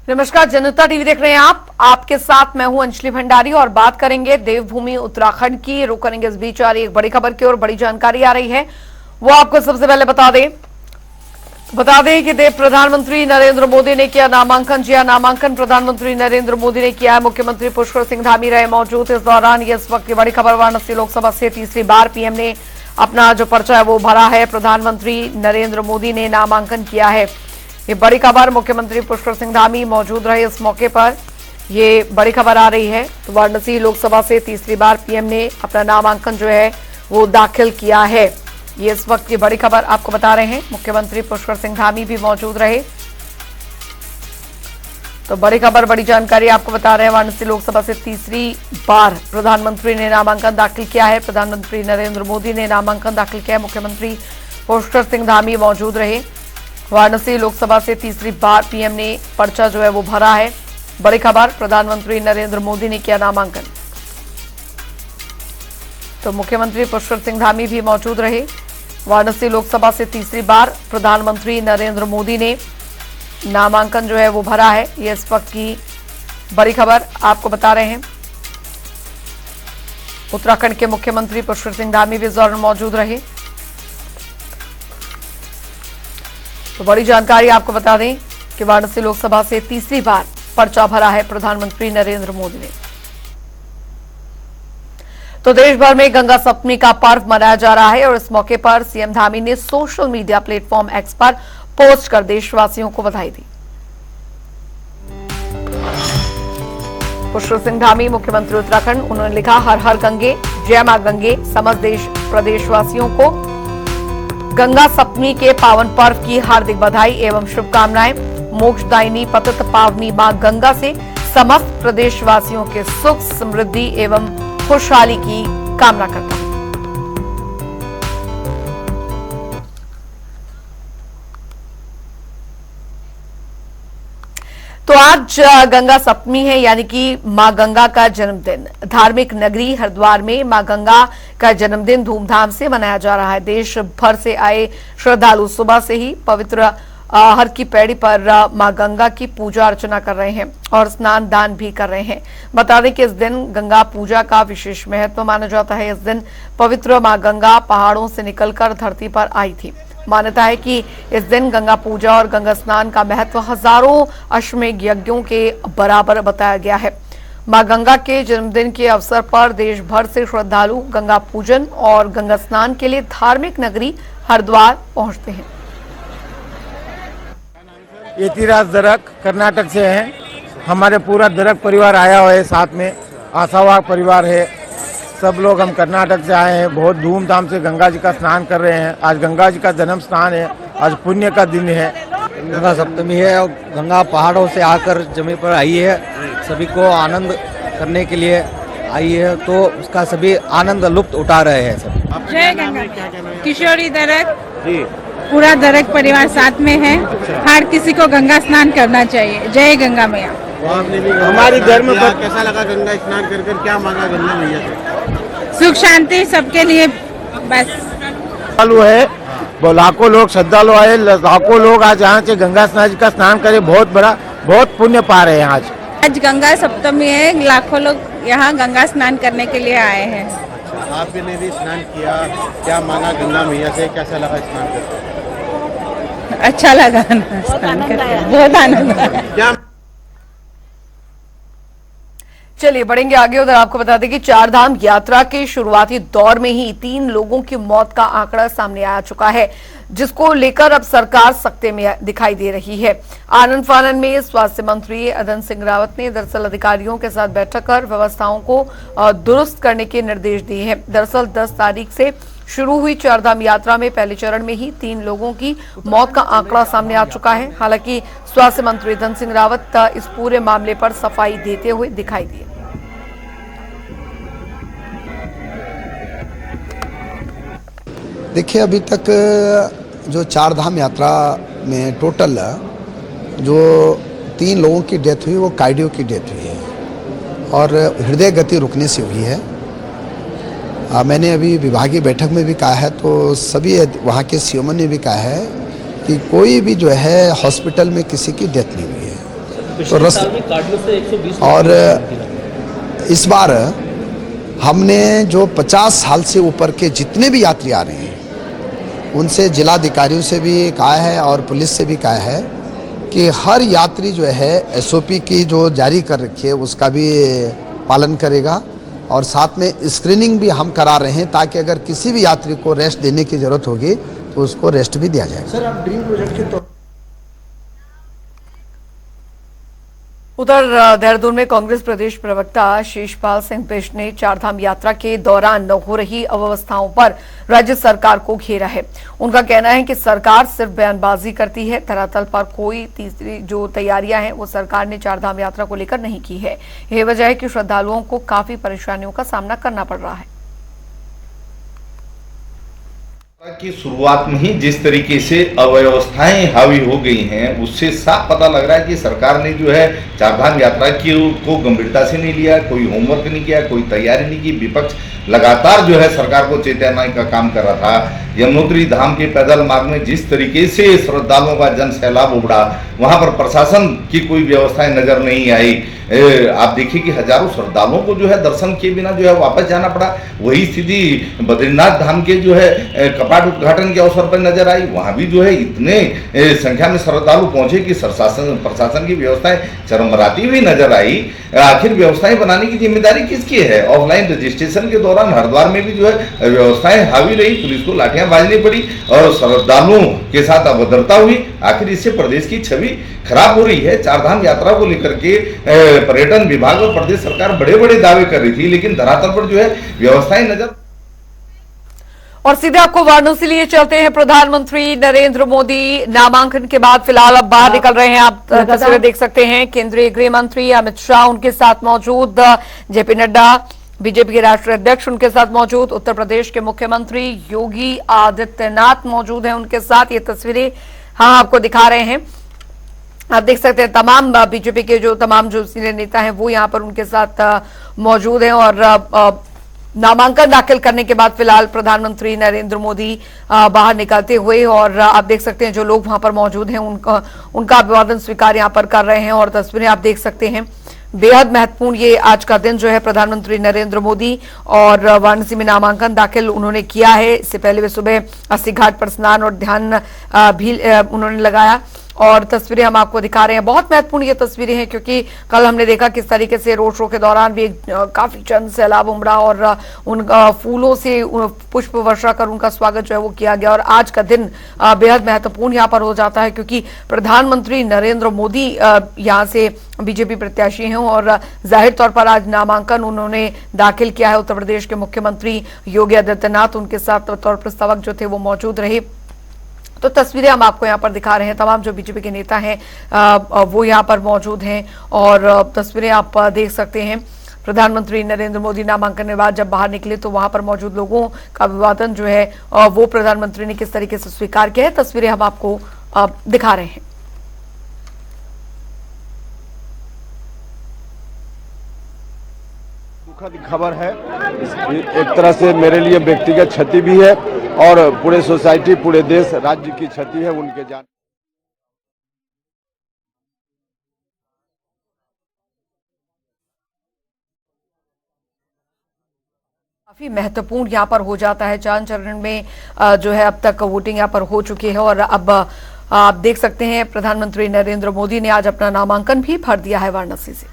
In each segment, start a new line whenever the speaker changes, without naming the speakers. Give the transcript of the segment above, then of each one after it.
नमस्कार, जनता टीवी देख रहे हैं आप। आपके साथ मैं हूं अंजलि भंडारी और बात करेंगे देवभूमि उत्तराखंड की। रुक करेंगे इस बीच आ रही एक बड़ी खबर की और बड़ी जानकारी आ रही है, वो आपको सबसे पहले बता दें कि प्रधानमंत्री नरेंद्र मोदी ने किया नामांकन। जी हां, नामांकन प्रधानमंत्री नरेंद्र मोदी ने किया है। मुख्यमंत्री पुष्कर सिंह धामी रहे मौजूद इस दौरान। ये इस वक्त की बड़ी खबर, वाराणसी लोकसभा से तीसरी बार पीएम ने अपना जो पर्चा है वो भरा है। प्रधानमंत्री नरेंद्र मोदी ने नामांकन किया है। ये बड़ी खबर, मुख्यमंत्री पुष्कर सिंह धामी मौजूद रहे इस मौके पर, ये बड़ी खबर आ रही है। तो वाराणसी लोकसभा से तीसरी बार पीएम ने अपना नामांकन जो है वो दाखिल किया है। ये इस वक्त की बड़ी खबर आपको बता रहे हैं। मुख्यमंत्री पुष्कर सिंह धामी भी मौजूद रहे। तो बड़ी खबर, बड़ी जानकारी आपको बता रहे हैं। वाराणसी लोकसभा से तीसरी बार प्रधानमंत्री ने नामांकन दाखिल किया है। प्रधानमंत्री नरेंद्र मोदी ने नामांकन दाखिल किया है। मुख्यमंत्री पुष्कर सिंह धामी मौजूद रहे। वाराणसी लोकसभा से तीसरी बार पीएम ने पर्चा जो है वो भरा है। बड़ी खबर, प्रधानमंत्री नरेंद्र मोदी ने किया नामांकन। तो मुख्यमंत्री पुष्कर सिंह धामी भी मौजूद रहे। वाराणसी लोकसभा से तीसरी बार प्रधानमंत्री नरेंद्र मोदी ने नामांकन जो है वो भरा है। ये इस वक्त की बड़ी खबर आपको बता रहे हैं। उत्तराखंड के मुख्यमंत्री पुष्कर सिंह धामी भी इस दौरान मौजूद रहे। तो बड़ी जानकारी आपको बता दें कि वाराणसी लोकसभा से तीसरी बार पर्चा भरा है प्रधानमंत्री नरेंद्र मोदी ने। तो देश भर में गंगा सप्तमी का पर्व मनाया जा रहा है और इस मौके पर सीएम धामी ने सोशल मीडिया प्लेटफॉर्म एक्स पर पोस्ट कर देशवासियों को बधाई दी। पुष्कर सिंह धामी, मुख्यमंत्री उत्तराखंड, उन्होंने लिखा, हर हर गंगे, जय मां गंगे। समस्त प्रदेशवासियों को गंगा सप्तमी के पावन पर्व की हार्दिक बधाई एवं शुभकामनाएं। मोक्षदायिनी पतित पावनी मां गंगा से समस्त प्रदेशवासियों के सुख, समृद्धि एवं खुशहाली की कामना करता हूं। तो आज गंगा सप्तमी है, यानी कि मां गंगा का जन्मदिन। धार्मिक नगरी हरिद्वार में मां गंगा का जन्मदिन धूमधाम से मनाया जा रहा है। देश भर से आए श्रद्धालु सुबह से ही पवित्र हर की पैड़ी पर मां गंगा की पूजा अर्चना कर रहे हैं और स्नान दान भी कर रहे हैं। बता दें कि इस दिन गंगा पूजा का विशेष महत्व माना जाता है। इस दिन पवित्र मां गंगा पहाड़ों से निकलकर धरती पर आई थी। मान्यता है कि इस दिन गंगा पूजा और गंगा स्नान का महत्व हजारों अश्वमेध यज्ञों के बराबर बताया गया है। मां गंगा के जन्मदिन के अवसर पर देश भर से श्रद्धालु गंगा पूजन और गंगा स्नान के लिए धार्मिक नगरी हरिद्वार पहुंचते हैं।
यतिराज दरक कर्नाटक से हैं। हमारे पूरा दरक परिवार आया हुआ है, साथ में आशावाग परिवार है। सब लोग हम कर्नाटक से आए हैं। बहुत धूमधाम से गंगा जी का स्नान कर रहे हैं। आज गंगा जी का जन्म स्नान है, आज पुण्य का दिन है।
गंगा सप्तमी है और गंगा पहाड़ों से आकर जमीन पर आई है, सभी को आनंद करने के लिए आई है, तो उसका सभी आनंद लुप्त उठा रहे हैं सब।
जय गंगा। किशोरी दरक, पूरा दरक परिवार साथ में है। हर किसी को गंगा स्नान करना चाहिए। जय गंगा मैया।
हमारी धर्म पर
कैसा लगा गंगा स्नान कर क्या मांगा गंगा मैया से?
सुख शांति सबके लिए, बस।
चालू है, वो लाखों लोग श्रद्धालु आए, लाखों लोग आज यहाँ से गंगा स्नान का स्नान करे, बहुत पुण्य पा रहे हैं। आज
गंगा सप्तमी है, लाखों लोग यहाँ गंगा स्नान करने के लिए आए हैं।
आपने भी स्नान किया, क्या मांगा गंगा मैया से, कैसा लगा स्नान करके?
अच्छा लगा स्नान करके, बहुत आनंद आया।
चलिए बढ़ेंगे आगे। उधर आपको बता दें कि चारधाम यात्रा के शुरुआती दौर में ही 3 लोगों की मौत का आंकड़ा सामने आ चुका है, जिसको लेकर अब सरकार सख्ते में दिखाई दे रही है। आनंद फानन में स्वास्थ्य मंत्री अदंत सिंह रावत ने दरअसल अधिकारियों के साथ बैठक कर व्यवस्थाओं को दुरुस्त करने के निर्देश दिए हैं। दरअसल 10 तारीख से शुरू हुई चारधाम यात्रा में पहले चरण में ही 3 लोगों की मौत का आंकड़ा सामने आ चुका है। हालांकि स्वास्थ्य मंत्री अदंत सिंह रावत इस पूरे मामले पर सफाई देते हुए दिखाई दिए।
देखिए, अभी तक जो चारधाम यात्रा में टोटल जो 3 लोगों की डेथ हुई वो कार्डियो की डेथ हुई है और हृदय गति रुकने से हुई है। मैंने अभी विभागीय बैठक में भी कहा है, तो सभी वहाँ के सीएमओ ने भी कहा है कि कोई भी जो है हॉस्पिटल में किसी की डेथ नहीं हुई है। तो और इस बार हमने जो 50 साल से ऊपर के जितने भी यात्री आ रहे हैं उनसे जिलाधिकारियों से भी कहा है और पुलिस से भी कहा है कि हर यात्री जो है SOP की जो जारी कर रखी है उसका भी पालन करेगा और साथ में स्क्रीनिंग भी हम करा रहे हैं ताकि अगर किसी भी यात्री को रेस्ट देने की जरूरत होगी तो उसको रेस्ट भी दिया जाएगा।
सर, आप ड्रीम प्रोजेक्ट के तौर
उधर देहरादून में कांग्रेस प्रदेश प्रवक्ता शेषपाल सिंह बिष्ट ने चारधाम यात्रा के दौरान हो रही अव्यवस्थाओं पर राज्य सरकार को घेरा है। उनका कहना है कि सरकार सिर्फ बयानबाजी करती है, धरातल पर कोई तीसरी जो तैयारियां हैं वो सरकार ने चारधाम यात्रा को लेकर नहीं की है। यही वजह है कि श्रद्धालुओं को काफी परेशानियों का सामना करना पड़ रहा है।
की शुरुआत में ही जिस तरीके से अव्यवस्थाएं हावी हो गई हैं उससे साफ पता लग रहा है कि सरकार ने जो है चारधाम यात्रा को गंभीरता से नहीं लिया, कोई होमवर्क नहीं किया, कोई तैयारी नहीं की। विपक्ष लगातार जो है सरकार को चेताने का काम कर रहा था। यमुनोत्री धाम के पैदल मार्ग में जिस तरीके से श्रद्धालुओं का जन सैलाब उमड़ा, वहां पर प्रशासन की कोई व्यवस्थाएं नजर नहीं आई। आप देखिए कि हजारों श्रद्धालुओं को जो है दर्शन किए बिना जो है वापस जाना पड़ा। वही स्थिति बद्रीनाथ धाम के जो है कपाट उद्घाटन के अवसर पर नजर आई। वहां भी जो है इतने संख्या में श्रद्धालु पहुंचे कि प्रशासन की व्यवस्थाएं चरमराती हुई नजर आई। आखिर व्यवस्थाएं बनाने की जिम्मेदारी किसकी है? ऑफलाइन रजिस्ट्रेशन के दौरान हरिद्वार में भी जो है व्यवस्थाएं हावी रही, पुलिस को लाठियां बाजनी पड़ी और श्रद्धालुओं के साथ अभद्रता हुई। आखिर इससे प्रदेश की छवि खराब हो रही है। चारधाम यात्रा को लेकर के पर्यटन विभाग और प्रदेश सरकार बड़े बड़े दावे कर रही थी, लेकिन धरातल पर जो है व्यवस्थाएं नजर।
और सीधे आपको वाराणसी लिए चलते हैं। प्रधानमंत्री नरेंद्र मोदी नामांकन के बाद फिलहाल अब बाहर निकल रहे हैं। आप तस्वीरें देख सकते हैं। केंद्रीय गृह मंत्री अमित शाह उनके साथ मौजूद, JP नड्डा बीजेपी के राष्ट्रीय अध्यक्ष उनके साथ मौजूद, उत्तर प्रदेश के मुख्यमंत्री योगी आदित्यनाथ मौजूद हैं उनके साथ। ये तस्वीरें हम आपको दिखा रहे हैं। आप देख सकते हैं तमाम बीजेपी के जो सीनियर नेता हैं वो यहाँ पर उनके साथ मौजूद हैं। और नामांकन दाखिल करने के बाद फिलहाल प्रधानमंत्री नरेंद्र मोदी बाहर निकलते हुए, और आप देख सकते हैं जो लोग वहां पर मौजूद हैं उनका अभिवादन स्वीकार यहां पर कर रहे हैं। और तस्वीरें आप देख सकते हैं। बेहद महत्वपूर्ण ये आज का दिन जो है। प्रधानमंत्री नरेंद्र मोदी और वाराणसी में नामांकन दाखिल उन्होंने किया है। इससे पहले वे सुबह 80 घाट पर स्नान और ध्यान भी उन्होंने लगाया। और तस्वीरें हम आपको दिखा रहे हैं। बहुत महत्वपूर्ण ये तस्वीरें हैं क्योंकि कल हमने देखा किस तरीके से रोड शो के दौरान भी काफी जन सैलाब उमड़ा और उनका फूलों से पुष्प वर्षा कर उनका स्वागत जो है वो किया गया। और आज का दिन बेहद महत्वपूर्ण यहाँ पर हो जाता है क्योंकि प्रधानमंत्री नरेंद्र मोदी यहाँ से बीजेपी प्रत्याशी हैं और जाहिर तौर पर आज नामांकन उन्होंने दाखिल किया है। उत्तर प्रदेश के मुख्यमंत्री योगी आदित्यनाथ उनके साथ बतौर प्रस्तावक जो थे वो मौजूद रहे। तो तस्वीरें हम आपको यहाँ पर दिखा रहे हैं। तमाम जो बीजेपी के नेता हैं वो यहाँ पर मौजूद हैं और तस्वीरें आप देख सकते हैं। प्रधानमंत्री नरेंद्र मोदी नामांकन के बाद जब बाहर निकले तो वहां पर मौजूद लोगों का अभिवादन जो है वो प्रधानमंत्री ने किस तरीके से स्वीकार किया है, तस्वीरें हम आपको दिखा रहे हैं।
दुखद खबर है। एक तरह से मेरे लिए व्यक्तिगत क्षति भी है और पूरे सोसाइटी, पूरे देश, राज्य की क्षति है उनके जान।
काफी महत्वपूर्ण यहाँ पर हो जाता है। 4 चरण में जो है अब तक वोटिंग यहाँ पर हो चुकी है और अब आप देख सकते हैं प्रधानमंत्री नरेंद्र मोदी ने आज अपना नामांकन भी भर दिया है वाराणसी से।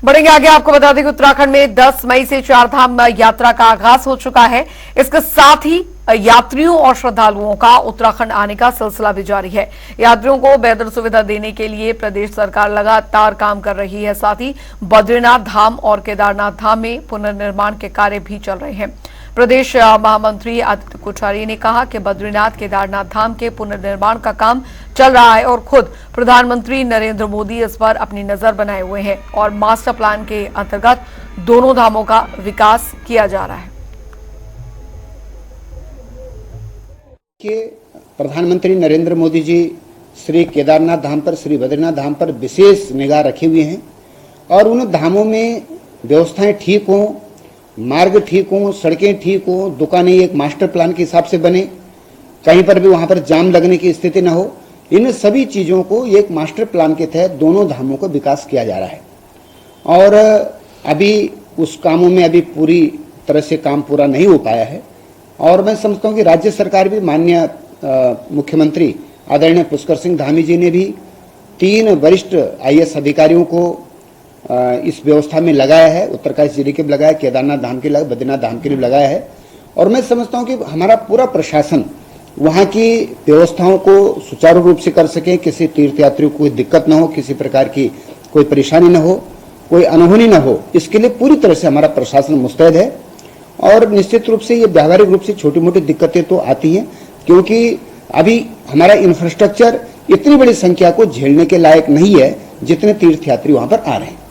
बढ़ेंगे आगे। आपको बता दें कि उत्तराखंड में 10 मई से चारधाम यात्रा का आगाज हो चुका है। इसके साथ ही यात्रियों और श्रद्धालुओं का उत्तराखंड आने का सिलसिला भी जारी है। यात्रियों को बेहतर सुविधा देने के लिए प्रदेश सरकार लगातार काम कर रही है। साथ ही बद्रीनाथ धाम और केदारनाथ धाम में पुनर्निर्माण के कार्य भी चल रहे हैं। प्रदेश महामंत्री आदित्य कोठारी ने कहा कि बद्रीनाथ केदारनाथ धाम के पुनर्निर्माण का काम चल रहा है और खुद प्रधानमंत्री नरेंद्र मोदी इस पर अपनी नजर बनाए हुए हैं और मास्टर प्लान के अंतर्गत दोनों धामों का विकास किया जा रहा है।
कि प्रधानमंत्री नरेंद्र मोदी जी श्री केदारनाथ धाम पर, श्री बद्रीनाथ धाम पर विशेष निगाह रखे हुए हैं और उन धामों में व्यवस्थाएं ठीक हों, मार्ग ठीक हों, सड़कें ठीक हों, दुकानें एक मास्टर प्लान के हिसाब से बने, कहीं पर भी वहां पर जाम लगने की स्थिति न हो। इन सभी चीजों को एक मास्टर प्लान के तहत दोनों धामों का विकास किया जा रहा है और अभी उस कामों में अभी पूरी तरह से काम पूरा नहीं हो पाया है। और मैं समझता हूं कि राज्य सरकार भी, माननीय मुख्यमंत्री आदरणीय पुष्कर सिंह धामी जी ने भी 3 वरिष्ठ IAS अधिकारियों को इस व्यवस्था में लगाया है। उत्तरकाशी जिले के भी लगाया, केदारनाथ धाम के लगाया, बद्रीनाथ धाम के लिए लगाया है। और मैं समझता हूं कि हमारा पूरा प्रशासन वहां की व्यवस्थाओं को सुचारू रूप से कर सके, किसी तीर्थयात्री को कोई दिक्कत न हो, किसी प्रकार की कोई परेशानी न हो, कोई अनहोनी न हो, इसके लिए पूरी तरह से हमारा प्रशासन मुस्तैद है। और निश्चित रूप से ये व्यावहारिक रूप से छोटी मोटी दिक्कतें तो आती हैं, क्योंकि अभी हमारा इंफ्रास्ट्रक्चर इतनी बड़ी संख्या को झेलने के लायक नहीं है जितने तीर्थयात्री वहां पर आ रहे हैं।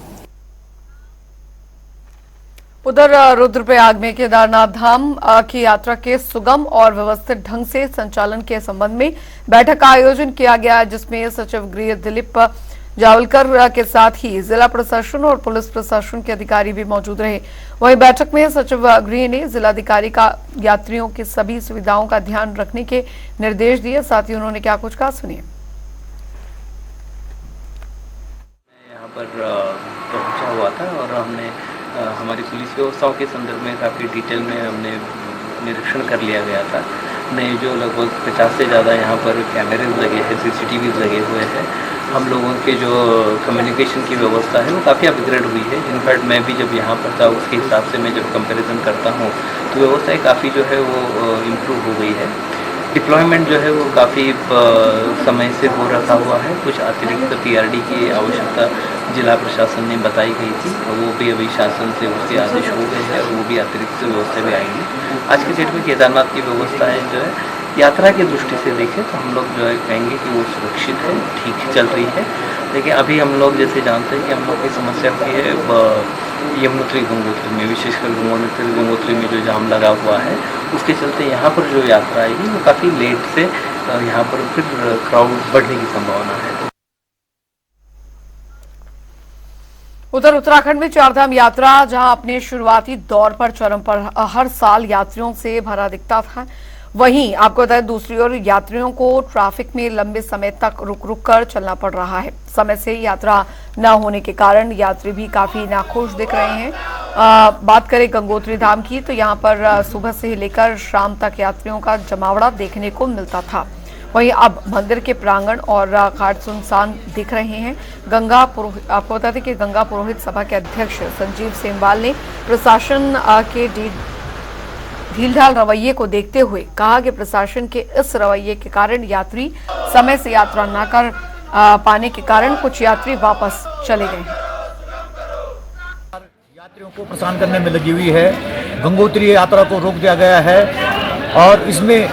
उधर रुद्रप्रयाग में केदारनाथ धाम की यात्रा के सुगम और व्यवस्थित ढंग से संचालन के संबंध में बैठक का आयोजन किया गया, जिसमें सचिव गृह दिलीप जावलकर के साथ ही जिला प्रशासन और पुलिस प्रशासन के अधिकारी भी मौजूद रहे। वहीं बैठक में सचिव गृह ने जिलाधिकारी का यात्रियों की सभी सुविधाओं का ध्यान रखने के निर्देश दिए। साथ ही उन्होंने क्या कुछ कहा, सुनिए।
यहाँ पर पहुंचा हुआ था और हमने हमारी पुलिस व्यवस्थाओं के संदर्भ में काफ़ी डिटेल में हमने निरीक्षण कर लिया गया था। नए जो लगभग 50 से ज़्यादा यहाँ पर कैमरे लगे हैं, CCTV लगे हुए हैं। हम लोगों के जो कम्युनिकेशन की व्यवस्था है वो काफ़ी अपग्रेड हुई है। इनफैक्ट मैं भी जब यहाँ पर था उसके हिसाब से मैं जब कंपैरिजन करता हूँ तो व्यवस्थाएं काफ़ी जो है वो इम्प्रूव हो गई है। डिप्लॉयमेंट जो है वो काफ़ी समय से हो रखा हुआ है। कुछ अतिरिक्त PRD की आवश्यकता जिला प्रशासन ने बताई गई थी, वो भी अभी शासन से उसके आदेश हो गए हैं, वो भी अतिरिक्त व्यवस्था भी आएंगी। आज के डेट में केदारनाथ की व्यवस्थाएं जो है यात्रा की दृष्टि से देखें तो हम लोग जो है कहेंगे कि वो सुरक्षित है, ठीक चल रही है। लेकिन अभी हम लोग जैसे जानते हैं कि हम लोग की समस्या भी है यमुनोत्री गंगोत्री में, विशेषकर गंगोत्री में जो जाम लगा हुआ है उसके चलते यहाँ पर जो यात्रा आएगी वो काफ़ी लेट से यहाँ पर फिर क्राउड बढ़ने की संभावना है।
उधर उत्तराखंड में चारधाम यात्रा जहां अपने शुरुआती दौर पर चरम पर हर साल यात्रियों से भरा दिखता था, वहीं आपको बताया दूसरी ओर यात्रियों को ट्रैफिक में लंबे समय तक रुक कर चलना पड़ रहा है। समय से यात्रा न होने के कारण यात्री भी काफी नाखुश दिख रहे हैं। बात करें गंगोत्री धाम की तो यहां पर सुबह से लेकर शाम तक यात्रियों का जमावड़ा देखने को मिलता था। वहीं अब मंदिर के प्रांगण और घाट सुनसान दिख रहे हैं। आपको बता दें कि गंगा पुरोहित सभा के अध्यक्ष संजीव सेमवाल ने प्रशासन के ढीलढाल रवैये को देखते हुए कहा कि प्रशासन के इस रवैये के कारण यात्री समय से यात्रा न कर पाने के कारण कुछ यात्री वापस चले गए हैं।
यात्रियों को परेशान करने में लगी हुई है। गंगोत्री यात्रा को रोक दिया गया है और इसमें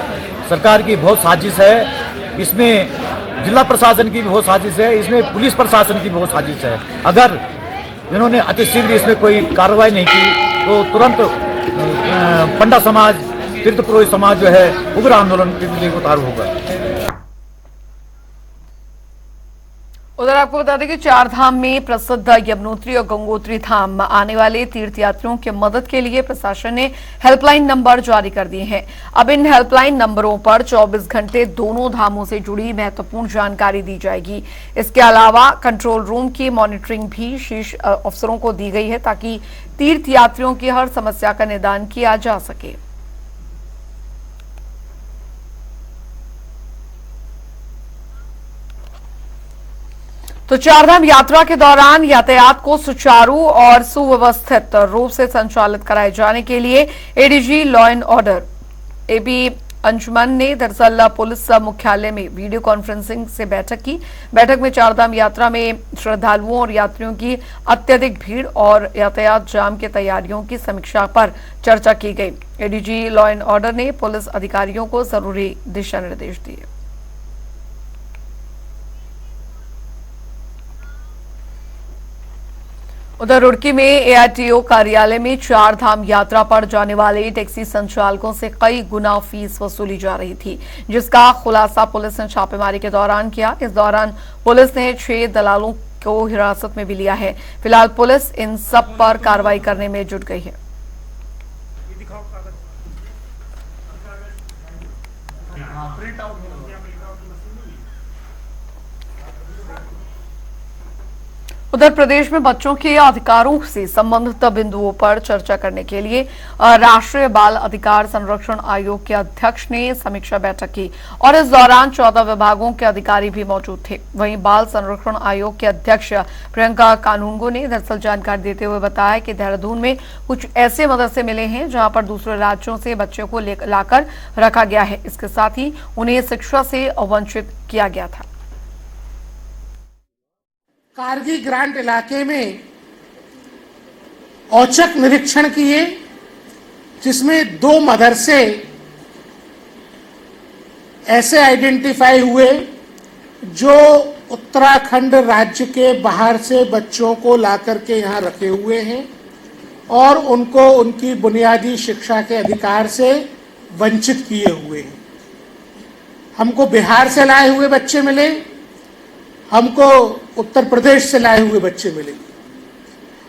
सरकार की बहुत साजिश है, इसमें जिला प्रशासन की भी बहुत साजिश है, इसमें पुलिस प्रशासन की भी बहुत साजिश है। अगर इन्होंने अतिशीघ्र इसमें कोई कार्रवाई नहीं की तो तुरंत पंडा समाज, तीर्थ पुरोहित समाज जो है उग्र आंदोलन के लिए उतारू होगा।
उधर आपको बता दें कि चारधाम में प्रसिद्ध यमुनोत्री और गंगोत्री धाम आने वाले तीर्थयात्रियों की मदद के लिए प्रशासन ने हेल्पलाइन नंबर जारी कर दिए हैं। अब इन हेल्पलाइन नंबरों पर 24 घंटे दोनों धामों से जुड़ी महत्वपूर्ण जानकारी दी जाएगी। इसके अलावा कंट्रोल रूम की मॉनिटरिंग भी शीर्ष अफसरों को दी गई है ताकि तीर्थयात्रियों की हर समस्या का निदान किया जा सके। तो चारधाम यात्रा के दौरान यातायात को सुचारू और सुव्यवस्थित रूप से संचालित कराए जाने के लिए ADG law and order AB अंजुमन ने दरअसल पुलिस मुख्यालय में वीडियो कॉन्फ्रेंसिंग से बैठक की। बैठक में चारधाम यात्रा में श्रद्धालुओं और यात्रियों की अत्यधिक भीड़ और यातायात जाम की तैयारियों की समीक्षा पर चर्चा की गई। ADG लॉ एंड ऑर्डर ने पुलिस अधिकारियों को जरूरी दिशा निर्देश दिए। उधर रुड़की में ARTO कार्यालय में चारधाम यात्रा पर जाने वाले टैक्सी संचालकों से कई गुना फीस वसूली जा रही थी, जिसका खुलासा पुलिस ने छापेमारी के दौरान किया। इस दौरान पुलिस ने 6 दलालों को हिरासत में भी लिया है। फिलहाल पुलिस इन सब पर कार्रवाई करने में जुट गई है। उधर प्रदेश में बच्चों के अधिकारों से संबंधित बिंदुओं पर चर्चा करने के लिए राष्ट्रीय बाल अधिकार संरक्षण आयोग के अध्यक्ष ने समीक्षा बैठक की और इस दौरान 14 विभागों के अधिकारी भी मौजूद थे। वहीं बाल संरक्षण आयोग के अध्यक्ष प्रियंका कानूनगो ने दरअसल जानकारी देते हुए बताया कि देहरादून में कुछ ऐसे मदरसे मिले हैं जहां पर दूसरे राज्यों से बच्चों को लाकर रखा गया है। इसके साथ ही उन्हें शिक्षा से वंचित किया गया था।
कारगी ग्रांट इलाके में औचक निरीक्षण किए, जिसमें 2 मदरसे ऐसे आइडेंटिफाई हुए जो उत्तराखंड राज्य के बाहर से बच्चों को लाकर के यहाँ रखे हुए हैं और उनको उनकी बुनियादी शिक्षा के अधिकार से वंचित किए हुए हैं। हमको बिहार से लाए हुए बच्चे मिले, हमको उत्तर प्रदेश से लाए हुए बच्चे मिले।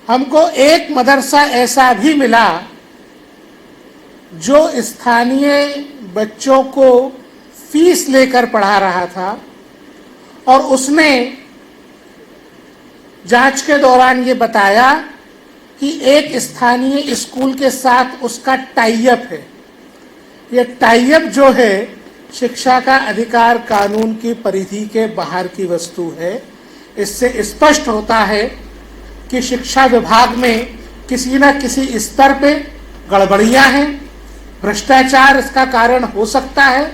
हमको एक मदरसा ऐसा भी मिला जो स्थानीय बच्चों को फीस लेकर पढ़ा रहा था और उसने जांच के दौरान ये बताया कि एक स्थानीय स्कूल के साथ उसका टाई अप है। ये टाई अप जो है शिक्षा का अधिकार कानून की परिधि के बाहर की वस्तु है। इससे स्पष्ट होता है कि शिक्षा विभाग में किसी न किसी स्तर पे गड़बड़ियां हैं, भ्रष्टाचार इसका कारण हो सकता है।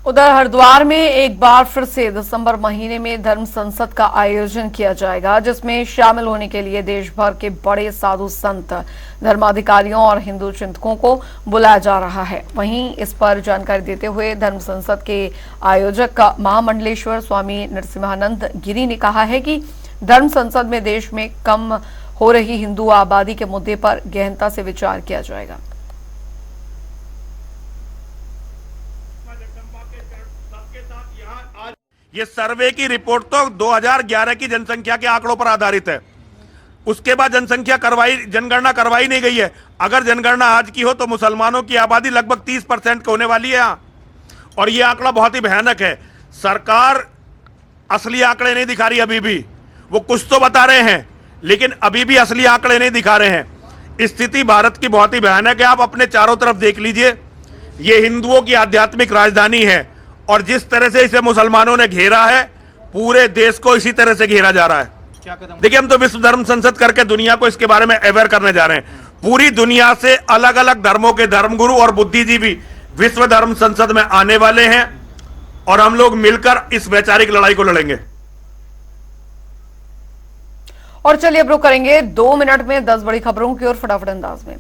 उधर हरिद्वार में एक बार फिर से दिसंबर महीने में धर्म संसद का आयोजन किया जाएगा, जिसमें शामिल होने के लिए देश भर के बड़े साधु संत, धर्माधिकारियों और हिंदू चिंतकों को बुलाया जा रहा है। वहीं इस पर जानकारी देते हुए धर्म संसद के आयोजक महामंडलेश्वर स्वामी नरसिम्हानंद गिरी ने कहा है कि धर्म संसद में देश में कम हो रही हिंदू आबादी के मुद्दे पर गहनता से विचार किया जाएगा।
ये सर्वे की रिपोर्ट तो 2011 की जनसंख्या के आंकड़ों पर आधारित है। उसके बाद जनगणना करवाई नहीं गई है। अगर जनगणना आज की हो तो मुसलमानों की आबादी लगभग 30% की होने वाली है यहाँ, और ये आंकड़ा बहुत ही भयानक है। सरकार असली आंकड़े नहीं दिखा रही अभी भी। वो कुछ तो बता रहे हैं लेकिन अभी भी असली आंकड़े नहीं दिखा रहे हैं। स्थिति भारत की बहुत ही भयानक है। आप अपने चारों तरफ देख लीजिए, ये हिंदुओं की आध्यात्मिक राजधानी है और जिस तरह से इसे मुसलमानों ने घेरा है, पूरे देश को इसी तरह से घेरा जा रहा है। देखिए, हम तो विश्व धर्म संसद करके दुनिया को इसके बारे में अवेयर करने जा रहे हैं। पूरी दुनिया से अलग अलग धर्मों के धर्मगुरु और बुद्धिजीवी विश्व धर्म संसद में आने वाले हैं और हम लोग मिलकर इस वैचारिक लड़ाई को लड़ेंगे।
और चलिए अब रुक करेंगे 2 मिनट में 10 बड़ी खबरों की ओर फटाफट अंदाज में।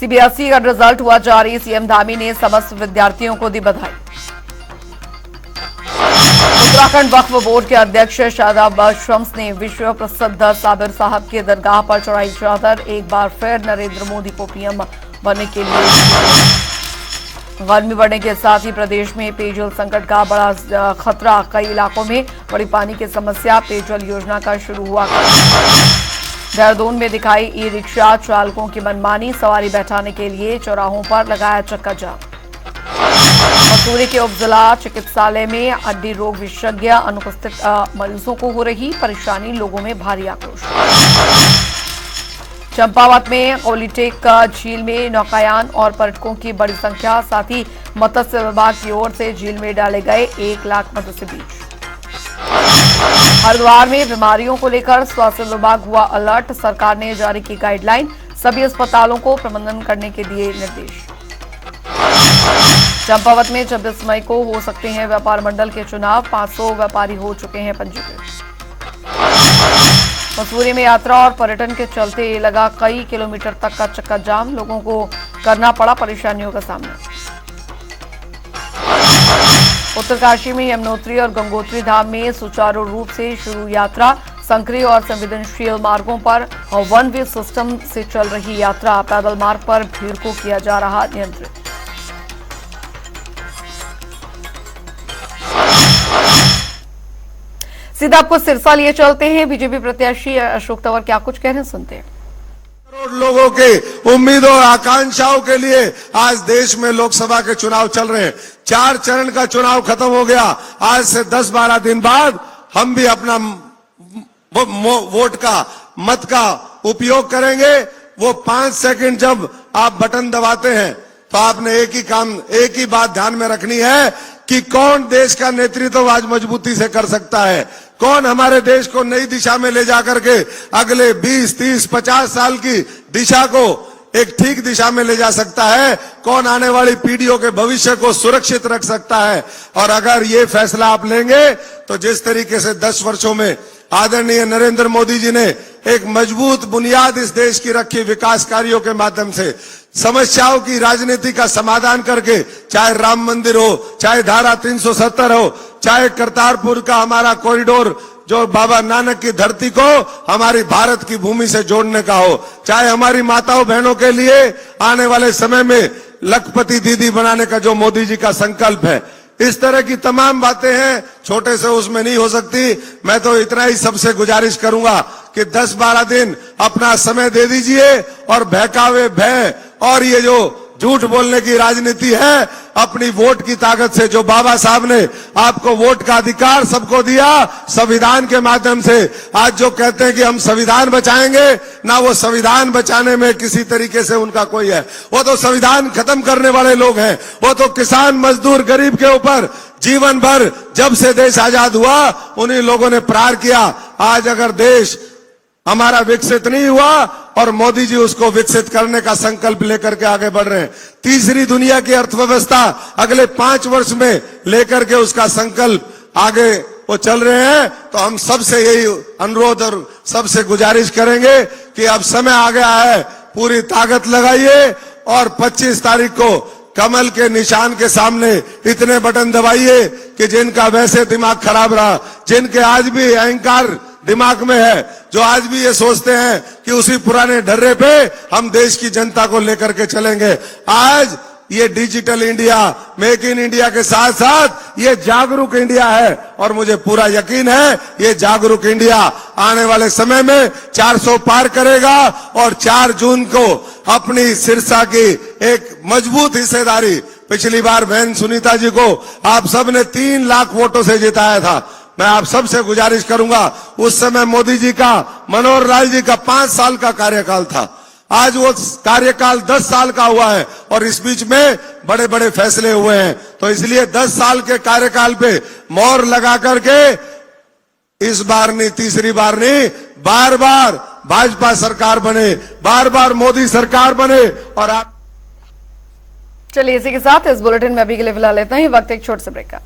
सीबीएसई का रिजल्ट हुआ जारी, सीएम धामी ने समस्त विद्यार्थियों को दी बधाई। उत्तराखंड वक्फ बोर्ड के अध्यक्ष शादाब शम्स ने विश्व प्रसिद्ध साबिर साहब की दरगाह पर चढ़ाई चादर। एक बार फिर नरेंद्र मोदी को पीएम बनने के लिए। गर्मी बढ़ने के साथ ही प्रदेश में पेयजल संकट का बड़ा खतरा, कई इलाकों में बड़ी पानी की समस्या। पेयजल योजना का शुरू हुआ। देहरादून में दिखाई ई रिक्शा चालकों की मनमानी, सवारी बैठाने के लिए चौराहों पर लगाया चक्का जाम। मसूरी के उपजिला चिकित्सालय में हड्डी रोग विशेषज्ञ अनुपस्थित, मरीजों को हो रही परेशानी, लोगों में भारी आक्रोश। चंपावत में ओलिटेक झील में नौकायान और पर्यटकों की बड़ी संख्या, साथ ही मत्स्य विभाग की ओर से झील में डाले गए 1 लाख मत्स्य बीज। हरिद्वार में बीमारियों को लेकर स्वास्थ्य विभाग हुआ अलर्ट, सरकार ने जारी की गाइडलाइन, सभी अस्पतालों को प्रबंधन करने के दिए निर्देश। चंपावत में 26 मई को हो सकते हैं व्यापार मंडल के चुनाव, 500 व्यापारी हो चुके हैं पंजीकृत। मसूरी में यात्रा और पर्यटन के चलते लगा कई किलोमीटर तक का चक्का जाम, लोगों को करना पड़ा परेशानियों का सामना। उत्तरकाशी में यमुनोत्री और गंगोत्री धाम में सुचारू रूप से शुरू यात्रा, संक्रिय और संवेदनशील मार्गों पर 1 वे सिस्टम से चल रही यात्रा, पैदल मार्ग पर भीड़ को किया जा रहा नियंत्रित। सीधा आपको सिरसा लिए चलते हैं। बीजेपी प्रत्याशी अशोक तंवर क्या कुछ कह रहे हैं, सुनते हैं।
करोड़ लोगों के उम्मीदों और आकांक्षाओं के लिए आज देश में लोकसभा के चुनाव चल रहे हैं। 4 चरण का चुनाव खत्म हो गया। आज से 10-12 दिन बाद हम भी अपना वोट का, मत का उपयोग करेंगे। वो 5 सेकंड जब आप बटन दबाते हैं तो आपने एक ही बात ध्यान में रखनी है कि कौन देश का नेतृत्व आज मजबूती से कर सकता है, कौन हमारे देश को नई दिशा में ले जाकर के अगले 20, 30, 50 साल की दिशा को एक ठीक दिशा में ले जा सकता है, कौन आने वाली पीढ़ियों के भविष्य को सुरक्षित रख सकता है। और अगर ये फैसला आप लेंगे तो जिस तरीके से 10 वर्षों में आदरणीय नरेंद्र मोदी जी ने एक मजबूत बुनियाद इस देश की रखी विकास कार्यों के माध्यम से, समस्याओं की राजनीति का समाधान करके, चाहे राम मंदिर हो, चाहे धारा 370 हो, चाहे करतारपुर का हमारा कॉरिडोर जो बाबा नानक की धरती को हमारी भारत की भूमि से जोड़ने का हो, चाहे हमारी माताओं बहनों के लिए आने वाले समय में लखपति दीदी बनाने का जो मोदी जी का संकल्प है, इस तरह की तमाम बातें हैं, छोटे से उसमें नहीं हो सकती। मैं तो इतना ही सबसे गुजारिश करूंगा कि 10-12 दिन अपना समय दे दीजिए और बहकावे भय और ये जो झूठ बोलने की राजनीति है, अपनी वोट की ताकत से, जो बाबा साहब ने आपको वोट का अधिकार सबको दिया संविधान के माध्यम से, आज जो कहते हैं कि हम संविधान बचाएंगे, ना वो संविधान बचाने में किसी तरीके से उनका कोई है, वो तो संविधान खत्म करने वाले लोग हैं। वो तो किसान, मजदूर, गरीब के ऊपर जीवन भर जब से देश आजाद हुआ उन्हीं लोगों ने प्रहार किया। आज अगर देश हमारा विकसित नहीं हुआ और मोदी जी उसको विकसित करने का संकल्प लेकर के आगे बढ़ रहे हैं, तीसरी दुनिया की अर्थव्यवस्था अगले 5 वर्ष में लेकर के उसका संकल्प आगे वो चल रहे हैं, तो हम सबसे यही अनुरोध और सबसे गुजारिश करेंगे कि अब समय आ गया है, पूरी ताकत लगाइए और 25 तारीख को कमल के निशान के सामने इतने बटन दबाइए कि जिनका वैसे दिमाग खराब रहा, जिनके आज भी अहंकार दिमाग में है, जो आज भी ये सोचते हैं कि उसी पुराने ढर्रे पे हम देश की जनता को लेकर के चलेंगे। आज ये digital India, make in India के साथ साथ ये जागरूक इंडिया है और मुझे पूरा यकीन है ये जागरूक इंडिया आने वाले समय में 400 पार करेगा और 4 जून को अपनी सिरसा की एक मजबूत हिस्सेदारी, पिछली बार बहन सुनीता जी को आप सबने 3 लाख वोटों से जिताया था। मैं आप सबसे गुजारिश करूंगा, उस समय मोदी जी का, मनोहर लाल जी का 5 साल का कार्यकाल था, आज वो कार्यकाल 10 साल का हुआ है और इस बीच में बड़े बड़े फैसले हुए हैं। तो इसलिए 10 साल के कार्यकाल पे मोहर लगा करके इस बार नहीं, तीसरी बार नहीं, बार बार भाजपा सरकार बने, बार बार मोदी सरकार बने। और आप
चलिए इसी के साथ इस बुलेटिन में अभी के लिए फिलहाल इतना ही। वक्त एक छोटे से ब्रेक का।